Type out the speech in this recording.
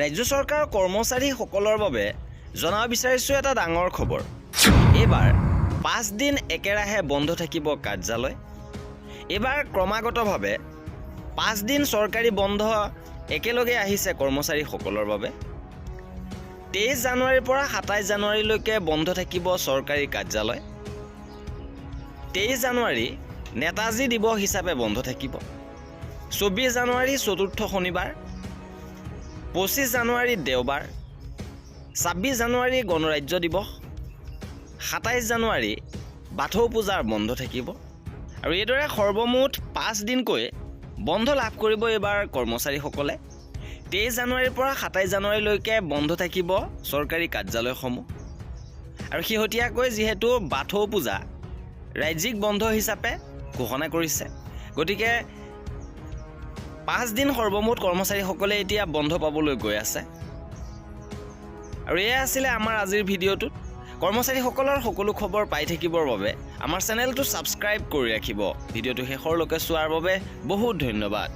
ৰাজ্য চৰকাৰৰ কৰ্মচাৰীসকলৰ বাবে জনাব বিচাৰিছোঁ এটা ডাঙৰ খবৰ। এইবাৰ 5 দিন একেৰাহে বন্ধ থাকিব কাৰ্যালয়। এইবাৰ ক্ৰমাগতভাৱে 5 দিন চৰকাৰী বন্ধ একেলগে আহিছে কৰ্মচাৰীসকলৰ বাবে। 23 জানুৱাৰীৰ পৰা 27 জানুৱাৰীলৈকে বন্ধ থাকিব চৰকাৰী কাৰ্যালয়। 23 জানুৱাৰী নেতাজী দিৱস হিচাপে বন্ধ থাকিব। 24 জানুৱাৰী চতুৰ্থ শনিবাৰ, 25 জানুৱাৰী দেওবাৰ, 26 জানুৱাৰী গণৰাজ্য দিৱস, 27 জানুৱাৰী বাথৌ পূজাৰ বন্ধ থাকিব। আৰু এইদৰে সৰ্বমুঠ 5 দিনকৈ বন্ধ লাভ কৰিব এইবাৰ কৰ্মচাৰীসকলে। 23 জানুৱাৰীৰ পৰা 27 জানুৱাৰীলৈকে বন্ধ থাকিব চৰকাৰী কাৰ্যালয়সমূহ। আৰু শেহতীয়াকৈ যিহেতু বাথৌ পূজা ৰাজ্যিক বন্ধ হিচাপে ঘোষণা কৰিছে, গতিকে 5 দিন সৰ্বমুঠ কৰ্মচাৰীসকলে এতিয়া বন্ধ পাবলৈ গৈ আছে। আৰু এয়া আছিলে আমাৰ আজিৰ ভিডিঅ'টোত। কৰ্মচাৰীসকলৰ সকলো খবৰ পাই থাকিবৰ বাবে আমাৰ চেনেলটো ছাবস্ক্ৰাইব কৰি ৰাখিব। ভিডিঅ'টো শেষৰলৈকে চোৱাৰ বাবে বহুত ধন্যবাদ।